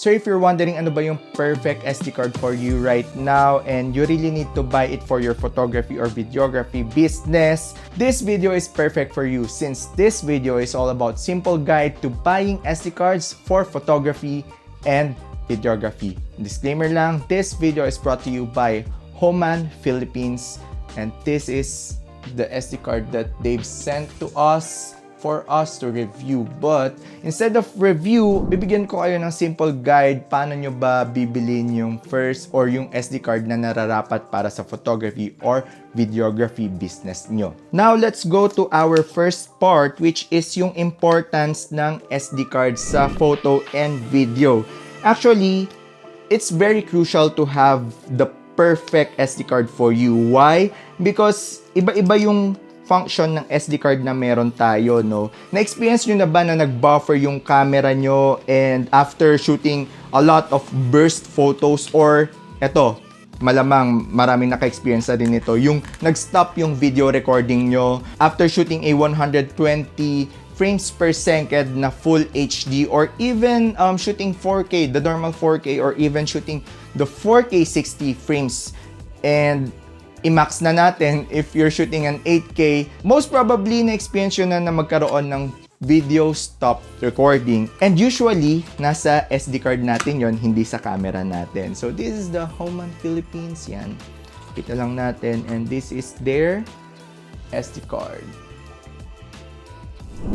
So if you're wondering ano ba yung perfect SD card for you right now and you really need to buy it for your photography or videography business, this video is perfect for you since this video is all about simple guide to buying SD cards for photography and videography. Disclaimer lang, this video is brought to you by Homan, Philippines, and this is the SD card that they've sent to us for us to review. But instead of review, bibigyan ko kayo ng simple guide paano nyo ba bibilin yung first or yung SD card na nararapat para sa photography or videography business nyo. Now, let's go to our first part, which is yung importance ng SD card sa photo and video. Actually, it's very crucial to have the perfect SD card for you. Why? Because iba-iba yung function ng SD card na meron tayo, no? Na-experience nyo na ba na nag-buffer yung camera nyo and after shooting a lot of burst photos, or eto, malamang maraming naka-experience na din ito, yung nag-stop yung video recording nyo after shooting a 120 frames per second na full HD, or even shooting 4K, the normal 4K, or even shooting the 4K 60 frames and i-max na natin if you're shooting an 8K, most probably na-experience yun na magkaroon ng video stop recording. And usually, nasa SD card natin yon, hindi sa camera natin. So this is the Homan Philippines, yan. Kita lang natin, and this is their SD card.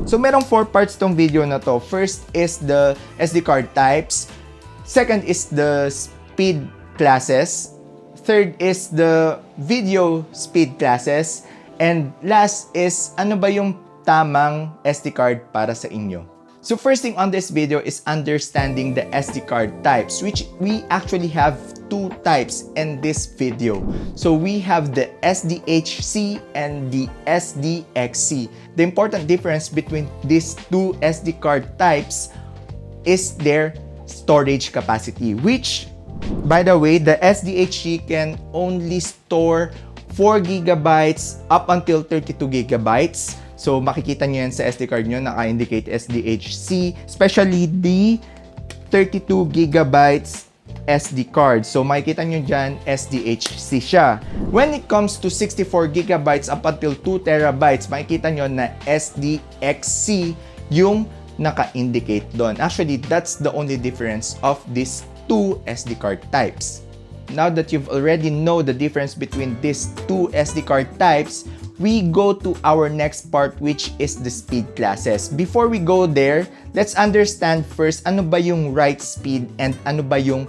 So merong 4 parts tong video na to. First is the SD card types. Second is the speed classes. Third is the video speed classes. And last is ano ba yung tamang SD card para sa inyo. So first thing on this video is understanding the SD card types, which we actually have 2 types in this video. So we have the SDHC and the SDXC. The important difference between these 2 SD card types is their storage capacity, which, by the way, the SDHC can only store 4 gigabytes up until 32 gigabytes. So, makikita nyo yan sa SD card nyo, naka-indicate SDHC, especially the 32 gigabytes SD card. So, makikita nyo dyan, SDHC siya. When it comes to 64 gigabytes up until 2 terabytes, makikita nyo na SDXC yung naka-indicate doon. Actually, that's the only difference of these 2 SD card types. Now that you've already know the difference between these 2 SD card types, we go to our next part, which is the speed classes. Before we go there, let's understand first ano ba yung write speed and ano ba yung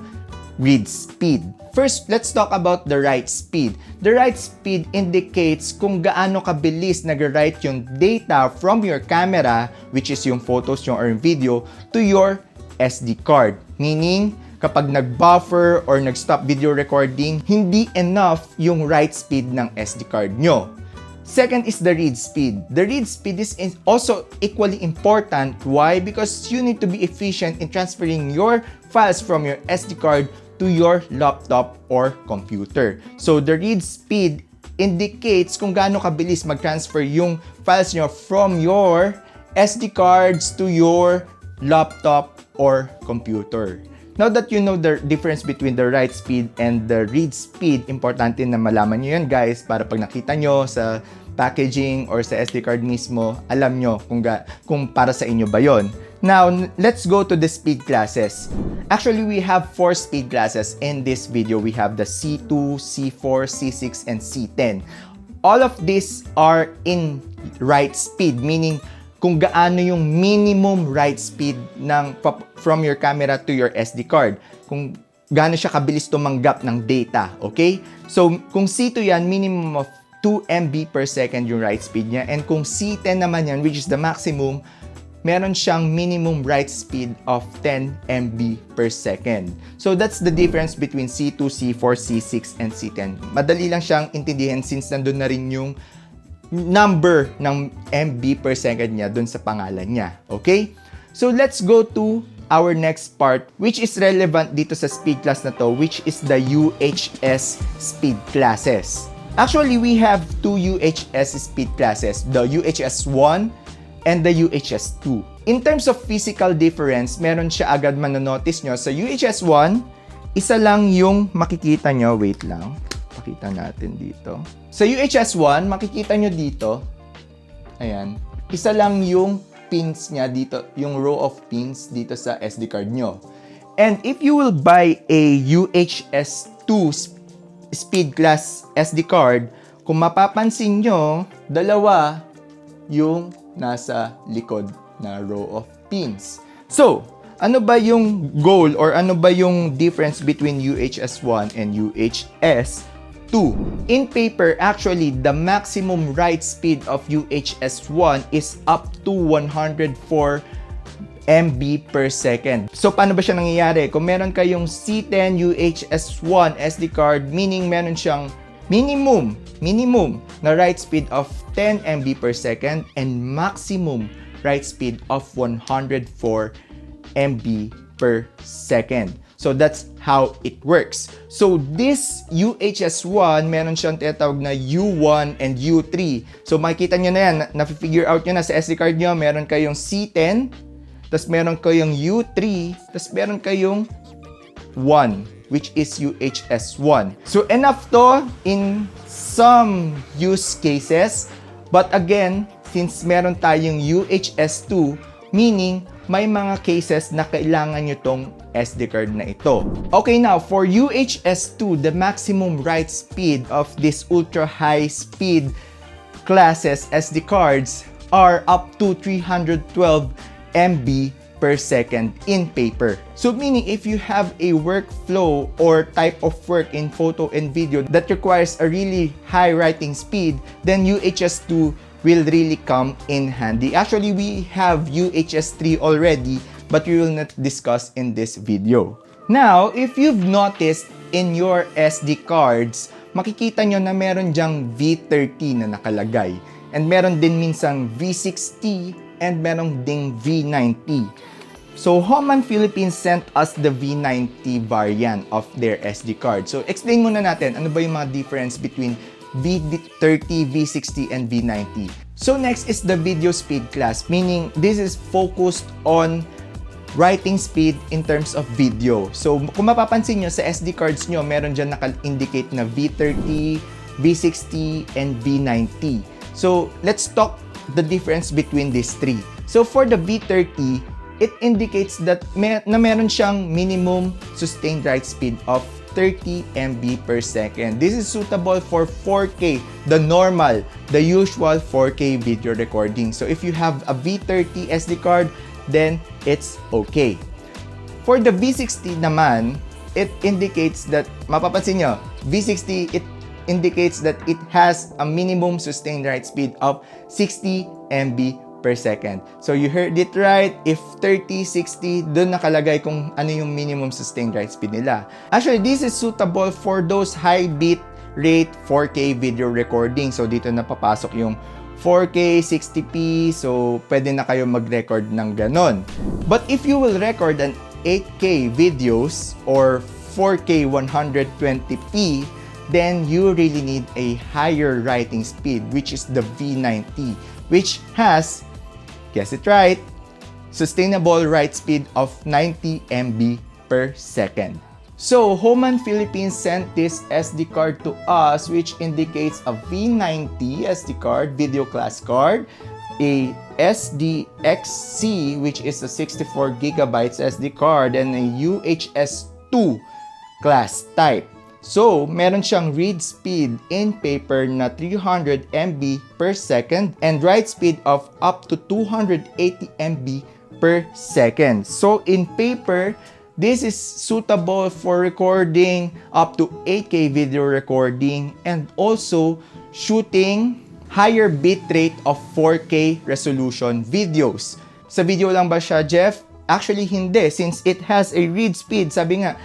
read speed. First, let's talk about the write speed. The write speed indicates kung gaano kabilis nag-write yung data from your camera, which is yung photos nyo or yung video, to your SD card. Meaning, kapag nag-buffer or nag-stop video recording, hindi enough yung write speed ng SD card nyo. Second is the read speed. The read speed is also equally important. Why? Because you need to be efficient in transferring your files from your SD card to your laptop or computer. So the read speed indicates kung gaano kabilis mag-transfer yung files nyo from your SD cards to your laptop or computer. Now that you know the difference between the write speed and the read speed, importante na malaman nyo yan, guys, para pag nakita nyo sa packaging or sa SD card mismo, alam nyo kung para sa inyo ba yon. Now, let's go to the speed classes. Actually, we have 4 speed classes in this video. We have the C2, C4, C6, and C10. All of these are in write speed, meaning kung gaano yung minimum write speed from your camera to your SD card. Kung gaano siya kabilis tumanggap ng data, okay? So, kung C2 yan, minimum of 2 MB per second yung write speed niya. And kung C10 naman yan, which is the maximum, meron siyang minimum write speed of 10 MB per second. So, that's the difference between C2, C4, C6, and C10. Madali lang siyang intindihin since nandun na rin yung number ng MB per second niya dun sa pangalan niya. Okay? So, let's go to our next part, which is relevant dito sa speed class na to, which is the UHS speed classes. Actually, we have 2 UHS speed classes, the UHS-I and the UHS-II. In terms of physical difference, meron siya agad manonotice nyo. Sa UHS-I, isa lang yung makikita nyo. Wait lang. Pakita natin dito. Sa UHS-I, makikita nyo dito. Ayan. Isa lang yung pins niya dito, yung row of pins dito sa SD card nyo. And if you will buy a UHS-II speed class SD card, kung mapapansin nyo, dalawa yung nasa likod na row of pins. So, ano ba yung goal or ano ba yung difference between UHS-I and UHS-II? In paper, actually, the maximum write speed of UHS-I is up to 104 MB per second. So, paano ba siya nangyayari? Kung meron kayong C10 UHS-I SD card, meaning meron siyang minimum na write speed of 10 MB per second and maximum write speed of 104 MB per second. So, that's how it works. So, this UHS-I, meron siyang tinatawag na U1 and U3. So, makikita nyo na yan, na-figure out nyo na sa SD card nyo, meron kayong C10, tapos meron kayong U3, tapos meron kayong 1, which is UHS-I. So, enough to in some use cases. But again, since meron tayong UHS-II, meaning may mga cases na kailangan nyo tong SD card na ito. Okay, now, for UHS-II, the maximum write speed of this ultra high speed classes SD cards are up to 312 MB per second in paper. So meaning if you have a workflow or type of work in photo and video that requires a really high writing speed, then UHS-II will really come in handy. Actually, we have UHS-III already, but we will not discuss in this video. Now, if you've noticed in your SD cards, makikita nyo na meron dyang V30 na nakalagay. And meron din minsang V60 and meron ding V90. So, Homan Philippines sent us the V90 variant of their SD card. So, explain muna natin ano ba yung mga difference between V30, V60, and V90. So next is the video speed class, meaning this is focused on writing speed in terms of video. So kung mapapansin nyo sa SD cards nyo, meron dyan naka-indicate na V30, V60, and V90. So let's talk the difference between these three. So for the V30, it indicates that meron siyang minimum sustained write speed of 30 MB per second. This is suitable for 4K, the normal, the usual 4K video recording. So if you have a V30 SD card, then it's okay. For the V60 naman, it indicates that, mapapansin nyo, V60, it indicates that it has a minimum sustained write speed of 60 MB per second. So you heard it right. If 30, 60, doon nakalagay kung ano yung minimum sustained write speed nila. Actually, this is suitable for those high bit rate 4K video recording. So dito na papasok yung 4K, 60p. So pwede na kayo mag-record ng ganon. But if you will record an 8K videos or 4K 120p, then you really need a higher writing speed, which is the V90, which has, guess it right, sustainable write speed of 90 MB per second. So, Homan Philippines sent this SD card to us, which indicates a V90 SD card, video class card, a SDXC, which is a 64 gigabytes SD card, and a UHS-II class type. So, meron siyang read speed in paper na 300 MB per second and write speed of up to 280 MB per second. So, in paper, this is suitable for recording up to 8K video recording and also shooting higher bitrate of 4K resolution videos. Sa video lang ba siya, Jeff? Actually, hindi. Since it has a read speed, sabi nga,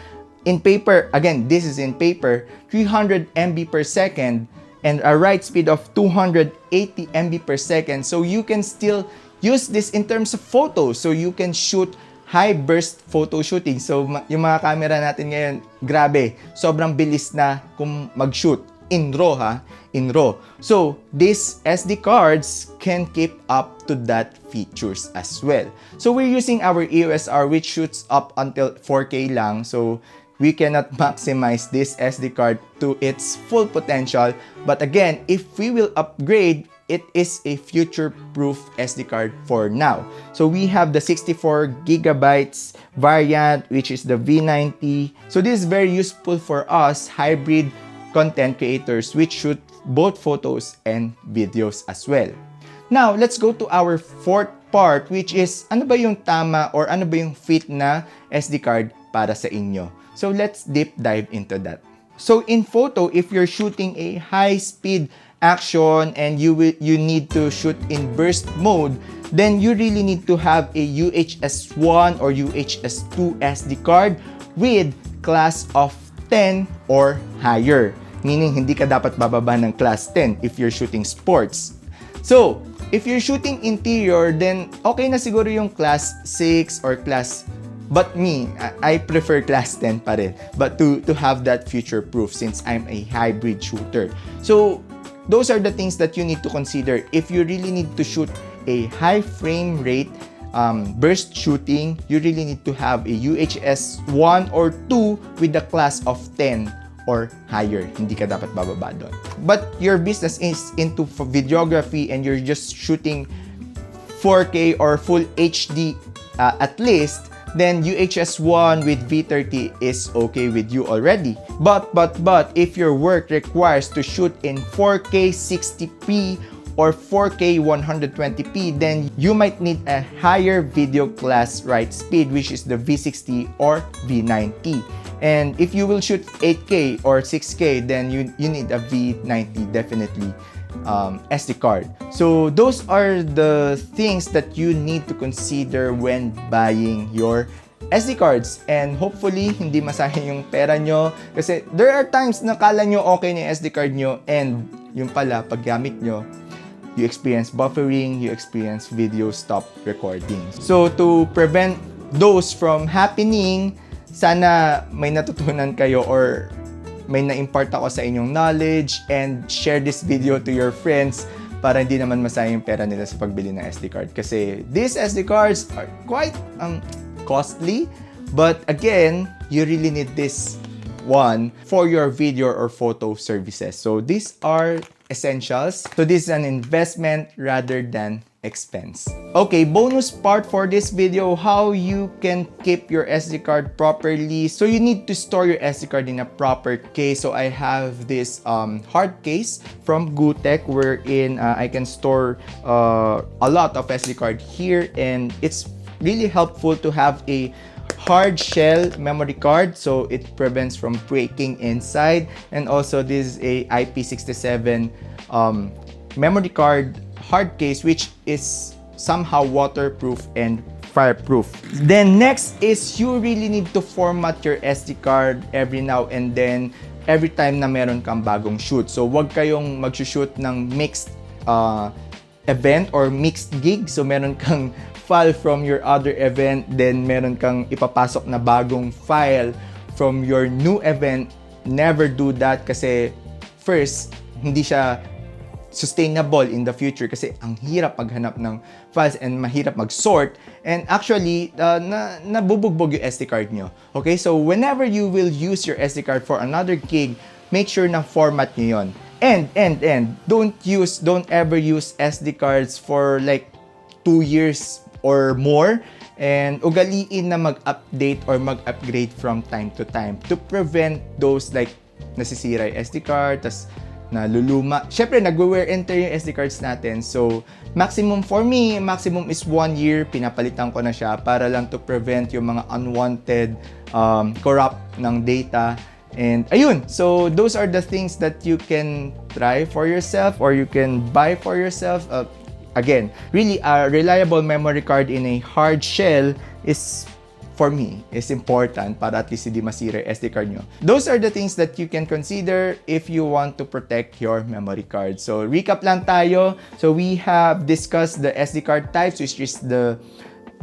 in paper, again, this is in paper, 300 MB per second and a write speed of 280 MB per second. So you can still use this in terms of photos. So you can shoot high burst photo shooting. So yung mga camera natin ngayon, grabe, sobrang bilis na kung mag-shoot. In RAW ha, in RAW. So these SD cards can keep up to that features as well. So we're using our EOS-R, which shoots up until 4K lang. So we cannot maximize this SD card to its full potential. But again, if we will upgrade, it is a future-proof SD card for now. So we have the 64 gigabytes variant, which is the V90. So this is very useful for us hybrid content creators which shoot both photos and videos as well. Now, let's go to our fourth part, which is ano ba yung tama or ano ba yung fit na SD card para sa inyo. So let's deep dive into that. So in photo, if you're shooting a high-speed action and you need to shoot in burst mode, then you really need to have a UHS-I or UHS-II SD card with class of 10 or higher. Meaning, hindi ka dapat bababa ng class 10 if you're shooting sports. So, if you're shooting interior, then okay na siguro yung class 6 or class. But me, I prefer class 10 pa rin. But to have that future-proof since I'm a hybrid shooter. So, those are the things that you need to consider if you really need to shoot a high frame rate burst shooting. You really need to have a UHS-I or 2 with the class of 10 or higher. Hindi ka dapat bababa doon. But your business is into videography and you're just shooting 4K or full HD at least, then UHS-I with V30 is okay with you already. But if your work requires to shoot in 4K 60p or 4K 120p, then you might need a higher video class write speed, which is the V60 or V90. And if you will shoot 8K or 6K, then you need a V90 definitely SD card. So those are the things that you need to consider when buying your SD cards. And hopefully, hindi masayang yung pera nyo. Kasi there are times na kala nyo okay na yung SD card nyo and yung pala, paggamit nyo, you experience buffering, you experience video stop recording. So to prevent those from happening, sana may natutunan kayo or may na-impart ako sa inyong knowledge and share this video to your friends para hindi naman masayang yung pera nila sa pagbili ng SD card. Kasi these SD cards are quite costly, but again, you really need this one for your video or photo services. So these are essentials. So this is an investment rather than expense. Okay, bonus part for this video, how you can keep your SD card properly. So you need to store your SD card in a proper case. So I have this hard case from Gutek wherein I can store a lot of SD card here, and it's really helpful to have a hard shell memory card so it prevents from breaking inside. And also this is a IP67 memory card hard case, which is somehow waterproof and fireproof. Then next is you really need to format your SD card every now and then, every time na meron kang bagong shoot. So wag kayong mag-shoot ng mixed event or mixed gig. So meron kang file from your other event, then meron kang ipapasok na bagong file from your new event. Never do that kasi first, hindi siya sustainable in the future kasi ang hirap maghanap ng files and mahirap mag-sort, and actually nabubugbog yung SD card nyo. Okay, so whenever you will use your SD card for another gig, make sure na format nyo yon. And don't ever use SD cards for like 2 years or more, and ugaliin na mag-update or mag-upgrade from time to time to prevent those like nasisira yung SD card, tas naluluma. Syempre, nag-wear and tear yung SD cards natin. So, maximum for me, maximum is 1 year. Pinapalitan ko na siya para lang to prevent yung mga unwanted corrupt ng data. And ayun, so those are the things that you can try for yourself or you can buy for yourself. Again, really a reliable memory card in a hard shell is, for me, is important para at least hindi masira yung SD card nyo. Those are the things that you can consider if you want to protect your memory card. So, recap lang tayo. So, we have discussed the SD card types, which is the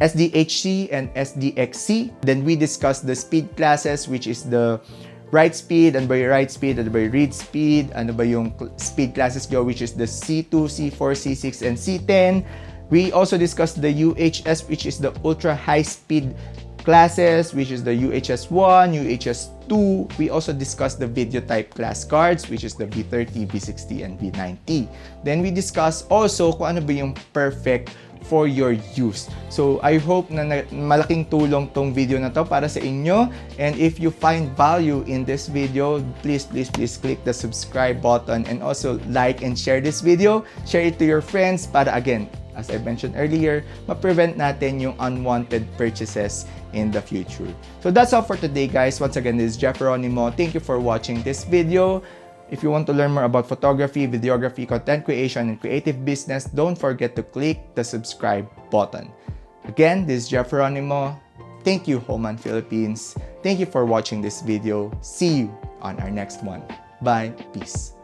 SDHC and SDXC. Then, we discussed the speed classes, which is the write speed, ano ba yung write speed, ano ba yung read speed, ano ba yung speed classes nyo, which is the C2, C4, C6, and C10. We also discussed the UHS, which is the ultra high speed classes, which is the UHS-I, UHS-II. We also discussed the video type class cards, which is the V30, V60, and V90. Then we discussed also kung ano ba yung perfect for your use. So I hope na malaking tulong tong video na to para sa inyo. And if you find value in this video, please click the subscribe button and also like and share this video. Share it to your friends para again, as I mentioned earlier, ma-prevent natin yung unwanted purchases in the future. So that's all for today, guys. Once again, this is Jeff Geronimo. Thank you for watching this video. If you want to learn more about photography, videography, content creation, and creative business, don't forget to click the subscribe button. Again, this is Jeff Geronimo. Thank you, Homan Philippines. Thank you for watching this video. See you on our next one. Bye. Peace.